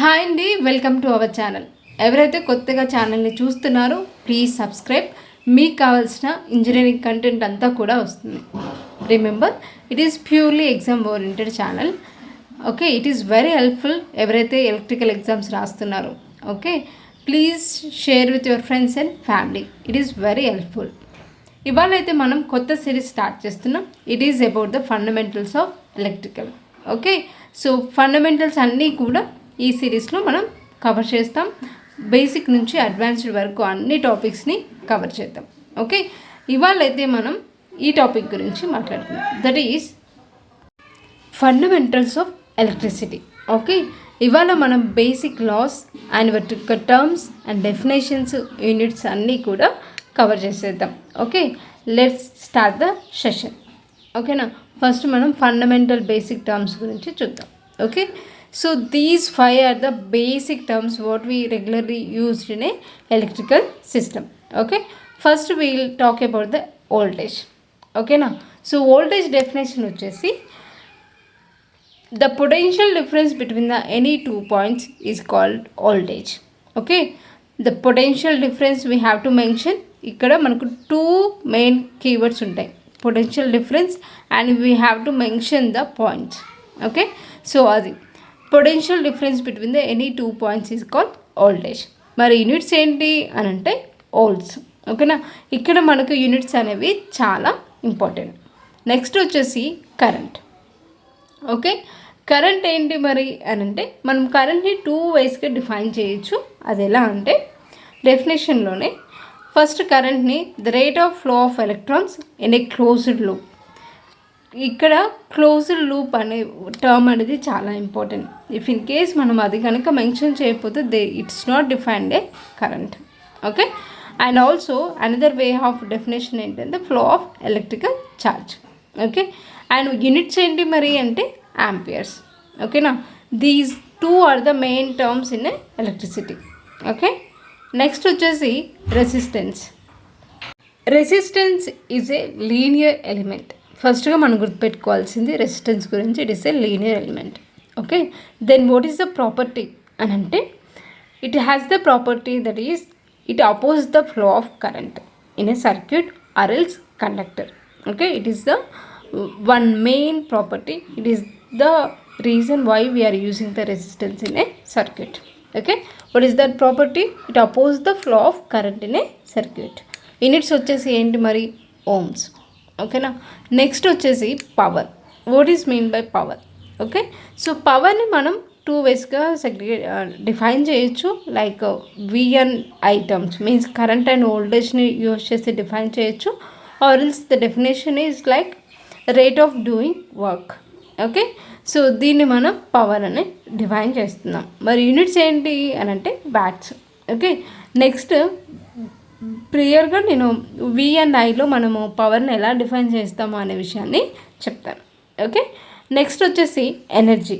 Hi అండి, welcome to our channel. ఎవరైతే కొత్తగా ఛానల్ని చూస్తున్నారో ప్లీజ్ సబ్స్క్రైబ్. మీకు కావాల్సిన ఇంజనీరింగ్ కంటెంట్ అంతా కూడా వస్తుంది. Remember, it is purely exam oriented channel. Okay, it is very helpful ఎవరైతే ఎలక్ట్రికల్ ఎగ్జామ్స్ రాస్తున్నారో. Okay, please share with your friends and family. It is very helpful. ఇవాళ అయితే మనం కొత్త సిరీస్ స్టార్ట్ చేస్తున్నాం. It is about the fundamentals of electrical. Okay, so fundamentals అన్నీ కూడా ఈ సిరీస్లో మనం కవర్ చేస్తాం. బేసిక్ నుంచి అడ్వాన్స్డ్ వరకు అన్ని టాపిక్స్ని కవర్ చేద్దాం. ఓకే, ఇవాళ అయితే మనం ఈ టాపిక్ గురించి మాట్లాడుతున్నాం. That is fundamentals of electricity. Okay, ఇవాళ మనం బేసిక్ లాస్ అండ్ వాటి టర్మ్స్ అండ్ డెఫినేషన్స్, యూనిట్స్ అన్నీ కూడా కవర్ చేసేద్దాం. Okay, let's start the session. ఓకేనా, ఫస్ట్ మనం ఫండమెంటల్ బేసిక్ టర్మ్స్ గురించి చూద్దాం. Okay, so these five are the basic terms what we regularly used in a electrical system. Okay, first we will talk about the voltage. Okay na, so voltage definition vachesi the potential difference between the any 2 points is called voltage. Okay, the potential difference we have to mention. ikkada manaku two main keywords untai, potential difference and we have to mention the points. Okay, so adi potential difference between the any 2 points is called voltage. మరి units ఏంటి అని అంటే volts. ఓకేనా, ఇక్కడ మనకు units అనేవి చాలా important. Next వచ్చేసి కరెంట్. ఓకే, కరెంట్ ఏంటి మరి అని అంటే మనం కరెంట్ని 2 వేస్గా డిఫైన్ చేయొచ్చు. అది ఎలా అంటే డెఫినేషన్లోనే ఫస్ట్ కరెంట్ని the rate of flow of electrons in a closed loop. ఇక్కడ క్లోజ్డ్ లూప్ అనే టర్మ్ అనేది చాలా ఇంపార్టెంట్. ఇఫ్ ఇన్ కేస్ మనం అది కనుక మెన్షన్ చేయకపోతే it's not defined a current. Okay, and also another way of definition ఏంటంటే flow of electrical charge. Okay, and units ఏంటి మరి అంటే యాంపియర్స్. ఓకేనా, these 2 are the main terms in electricity. Okay, next వచ్చేసి resistance. Resistance is a linear element. ఫస్ట్గా మనం గుర్తుపెట్టుకోవాల్సింది resistance గురించి. It is a linear element. Okay, then what is the property అని అంటే it has the property that is it oppose the flow of current in a circuit or else conductor. Okay, it is the one main property. It is the reason why we are using the resistance in a circuit. Okay, what is that property? It opposes the flow of current in a circuit. Units వచ్చేసి ఏంటి మరి ohms. ఓకేనా, next వచ్చేసి power. What is mean by power? Okay, so పవర్ని మనం 2 వేస్గా define చేయొచ్చు. Like V N items means current and వోల్టేజ్ని యూజ్ చేసి డిఫైన్ చేయొచ్చు. Or else the definition is like rate of doing work. Okay, so దీన్ని మనం పవర్ అని డిఫైన్ చేస్తున్నాం. మరి యూనిట్స్ ఏంటి అని అంటే వాట్స్. ఓకే, నెక్స్ట్ క్లియర్గా నేను విఎన్ఐలో మనము పవర్ని ఎలా డిఫైన్ చేస్తాము అనే విషయాన్ని చెప్తాను. ఓకే, నెక్స్ట్ వచ్చేసి energy.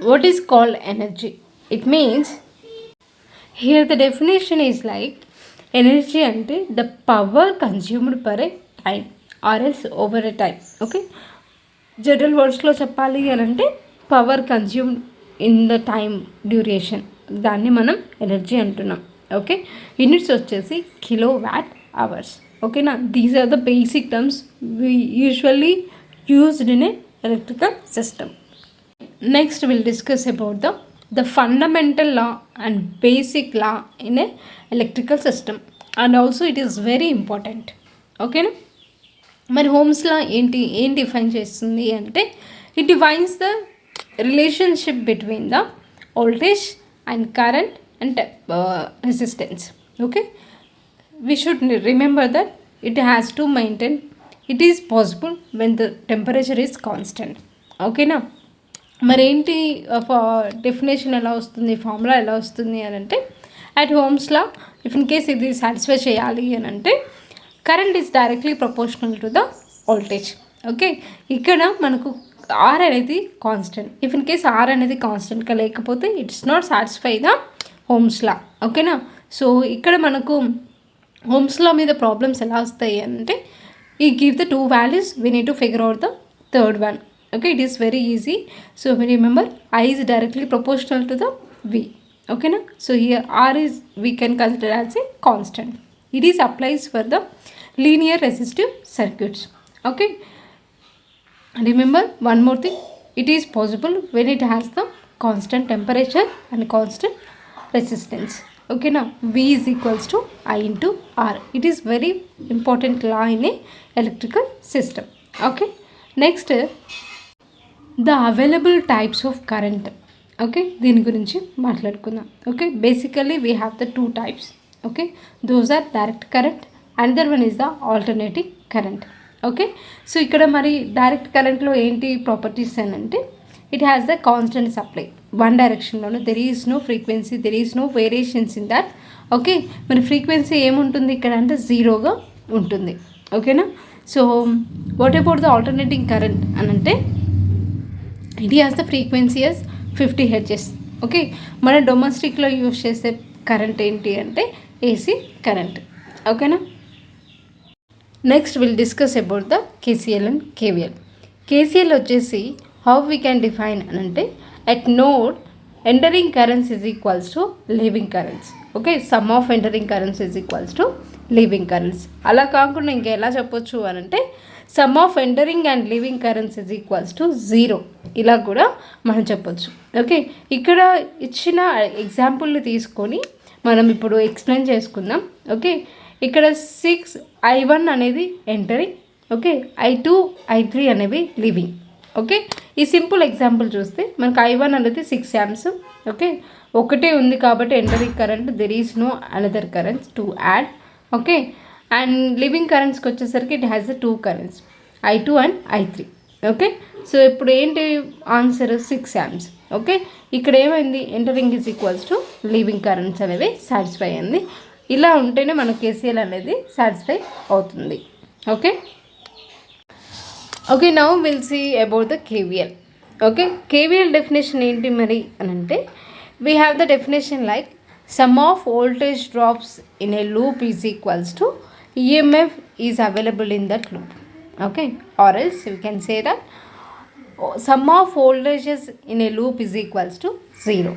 What is called energy? It means here the definition is like energy అంటే the power consumed per a time or else over a time. Okay, general వర్డ్స్లో చెప్పాలి అని అంటే power consumed in the time duration, దాన్ని మనం energy అంటున్నాం. Okay, units వచ్చేసి kilo watt hours. ఓకేనా, these are the basic terms we usually used in a electrical system. Next will discuss about the fundamental law and basic law in a electrical system and also it is very important. ఓకేనా, మరి homes లా ఏం define చేస్తుంది అంటే it defines the relationship between the voltage and current and resistance. Okay, we should remember that it has to maintain. It is possible when the temperature is constant. Okay na, మరి ఏంటి definition ఎలా వస్తుంది, formula ఎలా వస్తుంది అని అంటే at హోమ్స్లో if in case ఇది సాటిస్ఫై చేయాలి అని అంటే current is directly proportional to the voltage. Okay, ఇక్కడ మనకు ఆర్ అనేది constant. If in case R అనేది కాన్స్టెంట్గా లేకపోతే it's not satisfy the Ohm's law. ఓకేనా, సో ఇక్కడ మనకు హోమ్స్లా మీద ప్రాబ్లమ్స్ ఎలా వస్తాయి అంటే ఈ give the 2 values, we need to figure out the third one. Okay, it is very easy. So remember I is directly proportional to the V. Okay na? So here R is we can consider as a constant. It is applies for the linear resistive circuits. Okay, remember one more thing, it is possible when it has the constant temperature and constant resistance. Okay now, V is equals to I into R. It is very important law in a electrical system. Okay, next the available types of current. Okay, దీని గురించి మాట్లాడుకుందాం. Okay, basically we have the two types. Okay, those are direct current, another one is the alternative current. Okay, so ఇక్కడ మరి direct కరెంట్లో ఏంటి properties అని అంటే, it has the constant supply one డైరెక్షన్లోనే, there is no frequency, there is no variations in that. Okay, మరి frequency ఏముంటుంది ఇక్కడ అంటే జీరోగా ఉంటుంది. ఓకేనా, so what about the alternating current అని అంటే, it has the frequency as 50 Hz. Okay, మన డొమెస్టిక్లో యూజ్ చేసే కరెంట్ ఏంటి అంటే ఏసీ కరెంట్. ఓకేనా, next will discuss about the KCL and KVL. KCL వచ్చేసి హౌ వీ క్యాన్ డిఫైన్ అని అంటే, at node entering currents is equals to leaving currents. Okay, sum of entering currents is equals to leaving currents. అలా కాకుండా ఇంకెలా చెప్పొచ్చు అని అంటే, sum of entering and leaving currents is equals to zero, ఇలా కూడా మనం చెప్పొచ్చు. ఓకే, ఇక్కడ ఇచ్చిన ఎగ్జాంపుల్ని తీసుకొని మనం ఇప్పుడు ఎక్స్ప్లెయిన్ చేసుకుందాం. ఓకే, ఇక్కడ 6I1 అనేది ఎంటరింగ్, ఓకే, I2 I3 అనేవి లీవింగ్. ఓకే, ఈ సింపుల్ ఎగ్జాంపుల్ చూస్తే మనకు I1 అనేది 6 amps. ఓకే, ఒకటే ఉంది కాబట్టి entering current, there is no another currents to add. Okay, and living కరెంట్స్కి వచ్చేసరికి it has the 2 currents, I2 and I3. Okay, so ఇప్పుడు ఏంటి ఆన్సర్ 6 amps. ఓకే, ఇక్కడ ఏమైంది, entering is equals to living currents అనేవి సాటిస్ఫై అయింది. ఇలా ఉంటేనే మన కేసీఎల్ అనేది సాటిస్ఫై అవుతుంది. Okay, okay, now will see about the KVL. Okay, KVL definition ఏంటి మరి అని అంటే, we have the definition like some of voltage drops in a loop is equals to EMF is available in that loop. Okay, or else we can say that sum of voltages in a loop is equals to 0.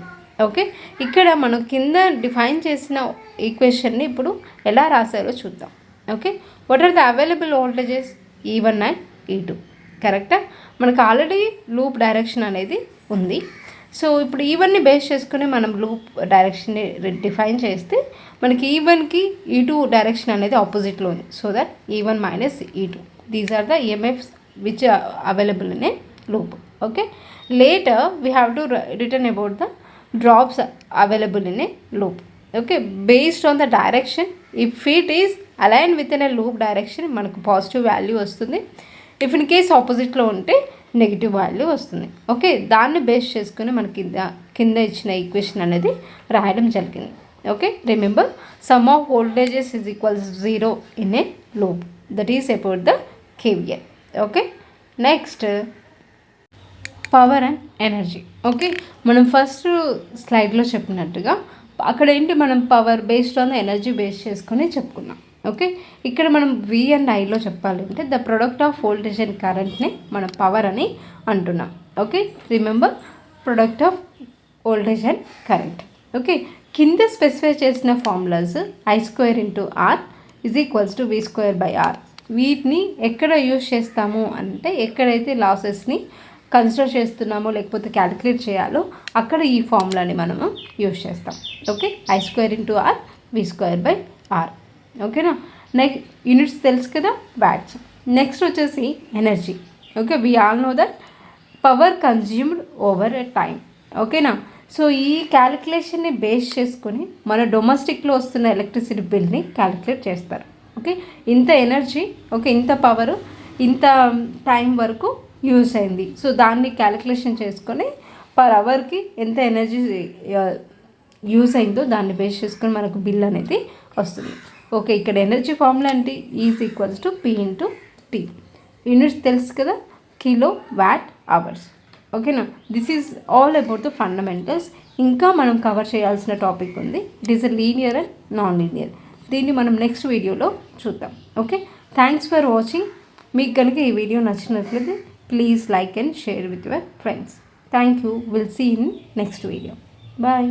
Okay, ఇక్కడ మనం కింద define చేసిన ఈక్వేషన్ని ఇప్పుడు ఎలా రాసారో చూద్దాం. Okay, what are the available voltages E1 and E2. కరెక్టా, మనకు ఆల్రెడీ లూప్ డైరెక్షన్ అనేది ఉంది. సో ఇప్పుడు ఈవన్ని బేస్ చేసుకుని మనం లూప్ డైరెక్షన్ని డిఫైన్ చేస్తే మనకి E1కి E2 డైరెక్షన్ అనేది ఆపోజిట్లో ఉంది. So that E1 minus E2, these are the EMFs which available in a loop. Okay, later we have to return about the drops available in a loop. Okay, based on the direction, if it is align with in a loop direction మనకు positive value వస్తుంది. If in case ఆపోజిట్లో ఉంటే negative value వస్తుంది. Okay, దాన్ని base చేసుకుని మనకి కింద ఇచ్చిన ఈక్వేషన్ అనేది రాయడం జరిగింది. Okay, remember some of voltages is equals 0 in a loop, that is about the KVL. Okay, next power and energy. Okay, మనం ఫస్ట్ స్లైడ్లో చెప్పినట్టుగా అక్కడ ఏంటి, మనం power based on the energy base చేసుకొని చెప్పుకున్నాం. ఓకే, ఇక్కడ మనం V అండ్ Iలో చెప్పాలంటే the product of voltage and కరెంట్ని మనం పవర్ అని అంటున్నాం. Okay, remember product of voltage and current. Okay, కింద స్పెసిఫై చేసిన formulas I² into R is equals to V²/R. వీటిని ఎక్కడ యూజ్ చేస్తాము అంటే, ఎక్కడైతే లాసెస్ని కన్సిడర్ చేస్తున్నామో లేకపోతే క్యాలిక్యులేట్ చేయాలో అక్కడ ఈ ఫార్ములాని మనము యూజ్ చేస్తాం. Okay, I² into R V²/R. ఓకేనా, నెక్స్ట్ యూనిట్స్ తెలుసు కదా, వాట్స్. నెక్స్ట్ వచ్చేసి energy. Okay, we all know that power consumed over a time. ఓకేనా, సో ఈ క్యాలిక్యులేషన్ని బేస్ చేసుకొని మన డొమెస్టిక్లో వస్తున్న ఎలక్ట్రిసిటీ బిల్ని క్యాలిక్యులేట్ చేస్తారు. ఓకే, ఇంత ఎనర్జీ, ఓకే, ఇంత పవర్ ఇంత టైం వరకు యూజ్ అయింది. సో దాన్ని క్యాలిక్యులేషన్ చేసుకొని పర్ అవర్కి ఎంత ఎనర్జీ యూజ్ అయిందో దాన్ని బేస్ చేసుకొని మనకు బిల్ అనేది వస్తుంది. ఓకే, ఇక్కడ ఎనర్జీ ఫార్ములా అంటే is equals to P into T. Units తెలుసు కదా, కిలో వాట్ అవర్స్. ఓకేనా, this is all about the fundamentals. ఇంకా మనం కవర్ చేయాల్సిన టాపిక్ ఉంది, it is a linear and non linear. దీన్ని మనం నెక్స్ట్ వీడియోలో చూద్దాం. Okay, thanks for watching. మీకు కనుక ఈ వీడియో నచ్చినట్లయితే please like and share with your friends. Thank you, will see in next video. Bye.